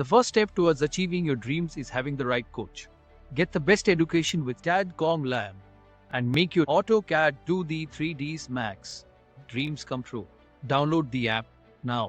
first step towards achieving your dreams is having the right coach. Get the best education with CAD.com Lab and make your AutoCAD do the 3Ds Max. Dreams come true. Download the app now.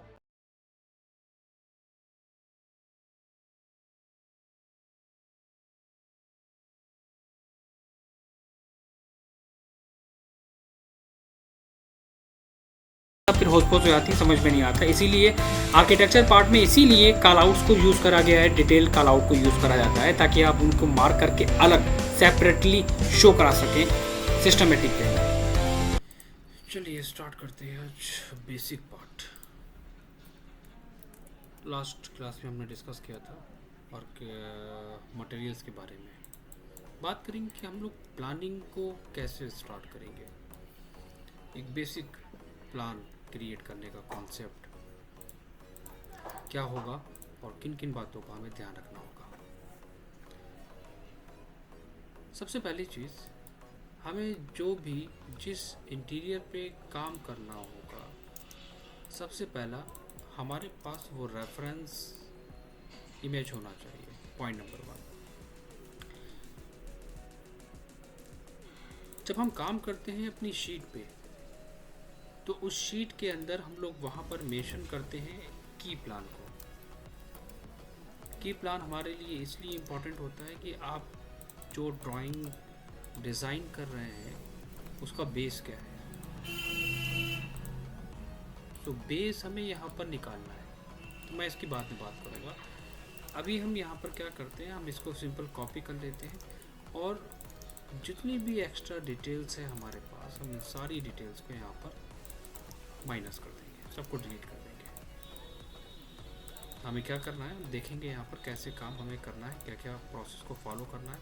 फिर होस्पोस हो जाती है, समझ में नहीं आता। इसीलिए architecture part में इसीलिए कॉल आउट्स को यूज़ करा गया है, डिटेल कॉल आउट को यूज़ करा जाता है ताकि आप उनको मार्क करके अलग सेपरेटली शो करा सकें सिस्टमेटिक वे। चलिए स्टार्ट करते हैं आज बेसिक पार्ट। लास्ट क्लास में हमने डिस्कस किया था और मटेरियल्स के बारे में बात करेंगे कि हम लोग प्लानिंग को कैसे स्टार्ट करेंगे, एक बेसिक प्लान क्रिएट करने का कॉन्सेप्ट क्या होगा और किन किन बातों का हमें ध्यान रखना होगा। सबसे पहली चीज़, हमें जो भी जिस इंटीरियर पे काम करना होगा, सबसे पहला हमारे पास वो रेफरेंस इमेज होना चाहिए। पॉइंट नंबर 1, जब हम काम करते हैं अपनी शीट पे तो उस शीट के अंदर हम लोग वहाँ पर मेंशन करते हैं की प्लान को। की प्लान हमारे लिए इसलिए इम्पोर्टेंट होता है कि आप जो ड्राइंग डिज़ाइन कर रहे हैं उसका बेस क्या है। तो बेस हमें यहाँ पर निकालना है, तो मैं इसकी बाद में बात करूँगा। अभी हम यहाँ पर क्या करते हैं, हम इसको सिंपल कॉपी कर लेते हैं और जितनी भी एक्स्ट्रा डिटेल्स है हमारे पास, हम सारी डिटेल्स को यहाँ पर माइनस कर देंगे, सबको डिलीट कर देंगे। हमें क्या करना है, हम देखेंगे यहाँ पर कैसे काम हमें करना है, क्या क्या प्रोसेस को फॉलो करना है।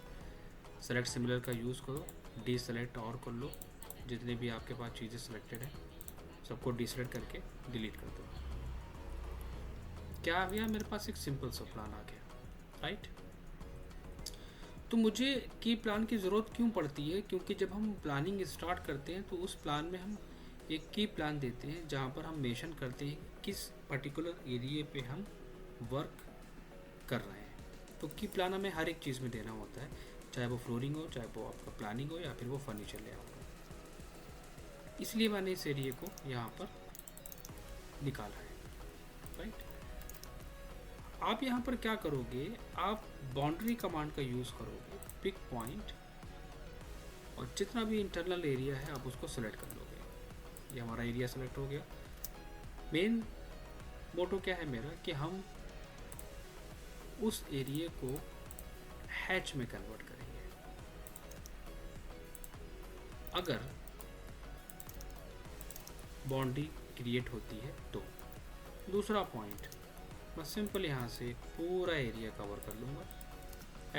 सेलेक्ट सिमिलर का यूज़ करो, डी सेलेक्ट और कर लो, जितने भी आपके पास चीज़ें सेलेक्टेड हैं सबको डी सेलेक्ट करके डिलीट कर दो। क्या आ गया, मेरे पास एक सिंपल सा प्लान आ गया, राइट। तो मुझे की प्लान की ज़रूरत क्यों पड़ती है, क्योंकि जब हम प्लानिंग स्टार्ट करते हैं तो उस प्लान में हम एक की प्लान देते हैं जहाँ पर हम मेंशन करते हैं किस पर्टिकुलर एरिया पे हम वर्क कर रहे हैं। तो की प्लान हमें हर एक चीज़ में देना होता है, चाहे वो फ्लोरिंग हो, चाहे वो आपका प्लानिंग हो, या फिर वो फर्नीचर लेआउट हो। इसलिए मैंने इस एरिया को यहाँ पर निकाला है, राइट। आप यहाँ पर क्या करोगे, आप बाउंड्री कमांड का यूज़ करोगे, पिक पॉइंट, और जितना भी इंटरनल एरिया है आप उसको सेलेक्ट कर लोगे। ये हमारा एरिया सेलेक्ट हो गया। मेन मोटो क्या है मेरा कि हम उस एरिया को हैच में कन्वर्ट करेंगे। अगर बाउंड्री क्रिएट होती है तो। दूसरा पॉइंट, मैं सिंपल यहाँ से पूरा एरिया कवर कर लूँगा,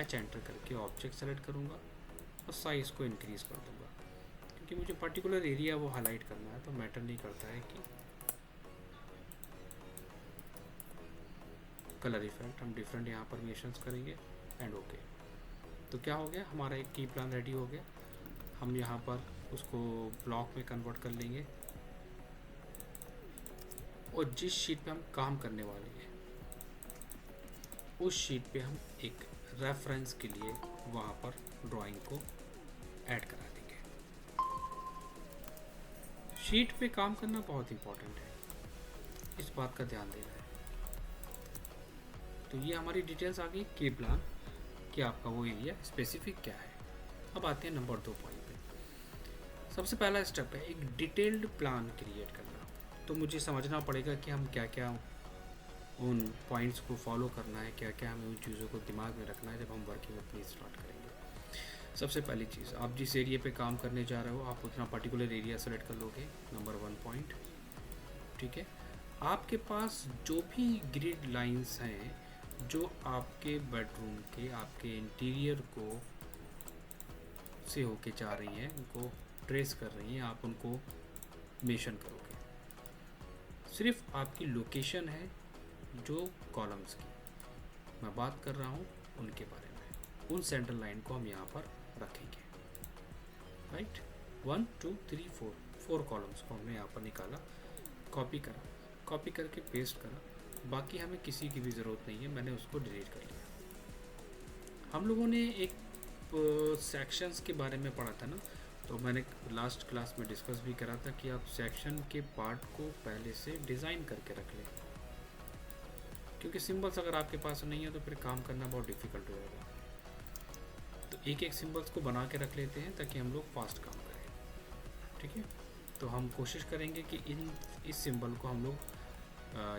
एच एंटर करके ऑब्जेक्ट सेलेक्ट करूँगा और साइज़ को इंक्रीज़ कर दूँगा, क्योंकि मुझे पर्टिकुलर एरिया वो हाईलाइट करना है। तो मैटर नहीं करता है कि कलर इफेक्ट, हम डिफरेंट यहाँ पर मेंशंस करेंगे एंड ओके। तो क्या हो गया, हमारा एक की प्लान रेडी हो गया। हम यहाँ पर उसको ब्लॉक में कन्वर्ट कर लेंगे और जिस शीट पे हम काम करने वाले हैं उस शीट पे हम एक रेफरेंस के लिए वहाँ पर ड्राइंग को ऐड करा देंगे। शीट पे काम करना बहुत इम्पोर्टेंट है, इस बात का ध्यान देना है। तो ये हमारी डिटेल्स आ गई की प्लान कि आपका वो एरिया स्पेसिफिक क्या है। अब आते हैं नंबर 2 पॉइंट पे। सबसे पहला स्टेप है एक डिटेल्ड प्लान क्रिएट करना। तो मुझे समझना पड़ेगा कि हम क्या क्या उन पॉइंट्स को फॉलो करना है, क्या क्या हमें उन चीज़ों को दिमाग में रखना है जब हम वर्किंग अपनी स्टार्ट करेंगे। सबसे पहली चीज़, आप जिस एरिया पे काम करने जा रहे हो आप उतना पर्टिकुलर एरिया सेलेक्ट कर लोगे, नंबर 1 पॉइंट, ठीक है। आपके पास जो भी ग्रिड लाइंस हैं जो आपके बेडरूम के, आपके इंटीरियर को से होके जा रही हैं, उनको ट्रेस कर रही हैं, आप उनको मेंशन करोगे। सिर्फ आपकी लोकेशन है जो कॉलम्स की मैं बात कर रहा हूँ उनके बारे में, उन सेंट्रल लाइन को हम यहाँ पर रखेंगे, राइट। 1 2 3 4 कॉलम्स को हमने यहाँ पर निकाला, कॉपी करा, कॉपी करके पेस्ट करा, बाकी हमें किसी की भी ज़रूरत नहीं है, मैंने उसको डिलीट कर लिया। हम लोगों ने एक सेक्शंस के बारे में पढ़ा था ना, तो मैंने लास्ट क्लास में डिस्कस भी करा था कि आप सेक्शन के पार्ट को पहले से डिज़ाइन करके रख लें, क्योंकि सिंबल्स अगर आपके पास नहीं है तो फिर काम करना बहुत डिफ़िकल्ट हो जाएगा। तो एक एक सिंबल्स को बना के रख लेते हैं ताकि हम लोग फास्ट काम करें, ठीक है। तो हम कोशिश करेंगे कि इस सिंबल को हम लोग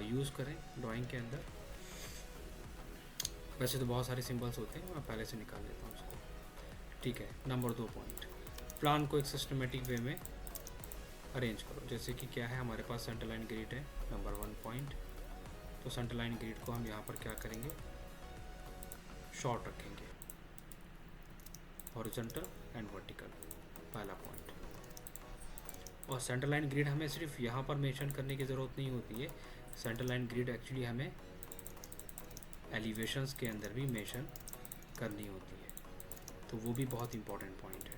यूज़ करें ड्राइंग के अंदर। वैसे तो बहुत सारे सिंबल्स होते हैं, मैं पहले से निकाल लेता हूँ उसको, ठीक है। नंबर 2 पॉइंट, प्लान को एक सिस्टमेटिक वे में अरेंज करो। जैसे कि क्या है, हमारे पास सेंटर लाइन ग्रिड है, नंबर 1 पॉइंट। तो सेंटर लाइन ग्रिड को हम यहाँ पर क्या करेंगे, शॉर्ट रखेंगे, हॉरिजॉन्टल एंड वर्टिकल, पहला पॉइंट। और सेंटर लाइन ग्रिड हमें सिर्फ यहाँ पर मेंशन करने की ज़रूरत नहीं होती है, सेंटर लाइन ग्रिड एक्चुअली हमें एलिवेशंस के अंदर भी मेंशन करनी होती है, तो वो भी बहुत इंपॉर्टेंट पॉइंट है।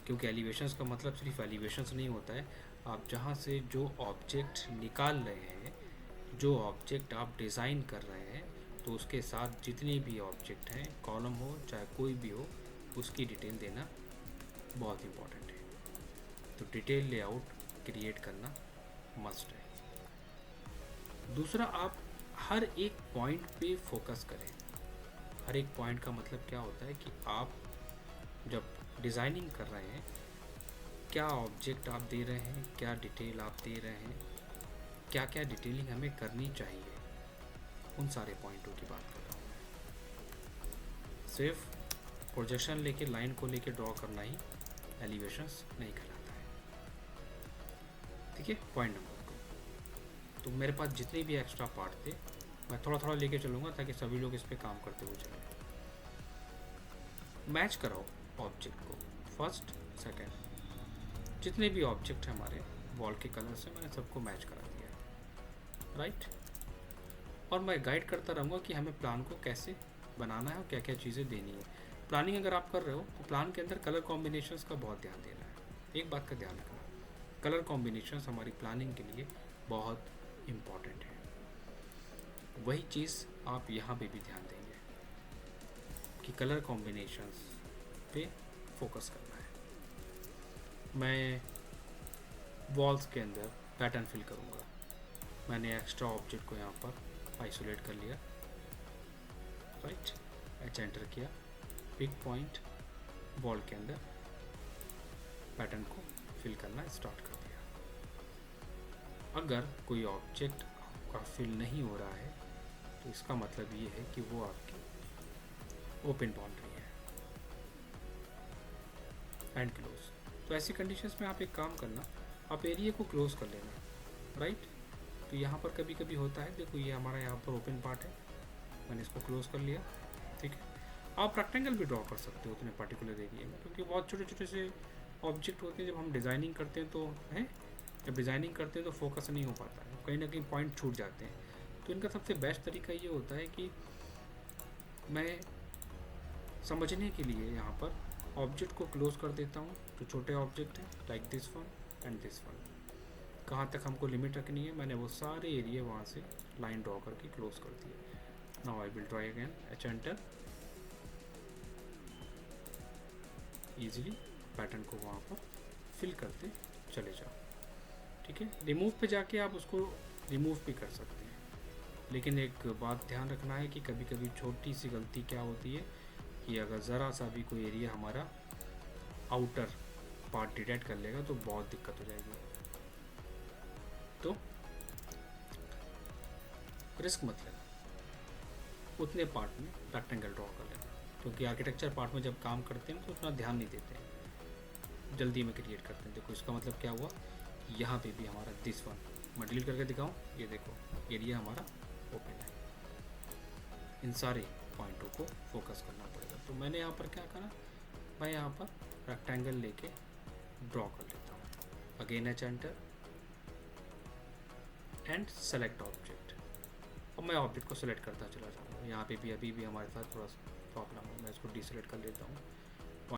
क्योंकि एलिवेशंस का मतलब सिर्फ एलिवेशंस नहीं होता है, आप जहाँ से जो ऑब्जेक्ट निकाल रहे हैं, जो ऑब्जेक्ट आप डिज़ाइन कर रहे हैं, तो उसके साथ जितने भी ऑब्जेक्ट हैं, कॉलम हो चाहे कोई भी हो, उसकी डिटेल देना बहुत इम्पॉर्टेंट है। तो डिटेल लेआउट क्रिएट करना मस्ट है। दूसरा, आप हर एक पॉइंट पे फोकस करें। हर एक पॉइंट का मतलब क्या होता है कि आप जब डिज़ाइनिंग कर रहे हैं, क्या ऑब्जेक्ट आप दे रहे हैं, क्या डिटेल आप दे रहे हैं, क्या क्या डिटेलिंग हमें करनी चाहिए, उन सारे पॉइंटों की बात कर रहा हूँ मैं। सिर्फ प्रोजेक्शन लेके लाइन को लेके ड्रॉ करना ही एलिवेशंस नहीं कहलाता है, ठीक है। पॉइंट नंबर 2, तो मेरे पास जितने भी एक्स्ट्रा पार्ट थे, मैं थोड़ा थोड़ा लेके चलूँगा ताकि सभी लोग इस पर काम करते हुए चलें। मैच कराओ ऑब्जेक्ट को, फर्स्ट सेकंड, जितने भी ऑब्जेक्ट हैं हमारे वॉल के कलर से, मैंने सबको मैच करा दिया है, राइट। और मैं गाइड करता रहूँगा कि हमें प्लान को कैसे बनाना है और क्या क्या चीज़ें देनी है। प्लानिंग अगर आप कर रहे हो तो प्लान के अंदर कलर कॉम्बिनेशंस का बहुत ध्यान देना है। एक बात का ध्यान रखना, कलर कॉम्बिनेशंस हमारी प्लानिंग के लिए बहुत इम्पॉर्टेंट है। वही चीज़ आप यहाँ पे भी ध्यान देंगे कि कलर कॉम्बिनेशंस पे फोकस करना है। मैं वॉल्स के अंदर पैटर्न फिल करूँगा, मैंने एक्स्ट्रा ऑब्जेक्ट को यहाँ पर आइसोलेट कर लिया, राइट, एच एंटर किया, पिक पॉइंट, वॉल के अंदर पैटर्न को फिल करना स्टार्ट कर दिया। अगर कोई ऑब्जेक्ट आपका फिल नहीं हो रहा है तो इसका मतलब ये है कि वो आपकी ओपन बाउंड्री है, एंड क्लोज। तो ऐसी कंडीशंस में आप एक काम करना, आप एरिया को क्लोज कर लेना, राइट। तो यहाँ पर कभी कभी होता है, देखो ये हमारा यहाँ पर ओपन पार्ट है, मैंने इसको क्लोज कर लिया, ठीक है। आप रेक्टेंगल भी ड्रॉ कर सकते हो उतने पर्टिकुलर एरिया में, क्योंकि बहुत छोटे छोटे से ऑब्जेक्ट होते हैं। जब हम डिज़ाइनिंग करते हैं तो है, जब डिज़ाइनिंग करते हैं तो फोकस नहीं हो पाता है, कहीं ना कहीं पॉइंट छूट जाते हैं। तो इनका सबसे बेस्ट तरीका ये होता है कि मैं समझने के लिए यहाँ पर ऑब्जेक्ट को क्लोज कर देता हूँ, जो छोटे ऑब्जेक्ट हैं, like this one and this one. कहाँ तक हमको लिमिट रखनी है, मैंने वो सारे एरिया वहाँ से लाइन ड्रॉ करके क्लोज कर दिए। Now I will try again, H enter, easily pattern को वहाँ पर फिल करते चले जाओ, ठीक है। रिमूव पे जाके आप उसको रिमूव भी कर सकते हैं, लेकिन एक बात ध्यान रखना है कि कभी कभी छोटी सी गलती क्या होती है कि अगर ज़रा सा भी कोई एरिया हमारा आउटर पार्ट डिटेक्ट कर लेगा तो बहुत दिक्कत हो जाएगी। तो रिस्क मत लेना, उतने पार्ट में रेक्टेंगल ड्रॉ कर लेना, क्योंकि आर्किटेक्चर पार्ट में जब काम करते हैं तो उतना ध्यान नहीं देते हैं, जल्दी में क्रिएट करते हैं। देखो इसका मतलब क्या हुआ, यहाँ पे भी हमारा दिस वन, मैं डिलीट करके दिखाऊँ, ये देखो एरिया हमारा ओपन है। इन सारे पॉइंटों को फोकस करना पड़ेगा। तो मैंने यहाँ पर क्या करा, मैं यहाँ पर रेक्टेंगल लेके ड्रॉ कर लेता हूँ, again H enter and select object. अब मैं ऑब्जेक्ट को सेलेक्ट करता चला जाऊँगा। यहाँ पे भी अभी भी हमारे साथ थोड़ा प्रॉब्लम है, मैं इसको डीसेलेक्ट कर लेता हूँ,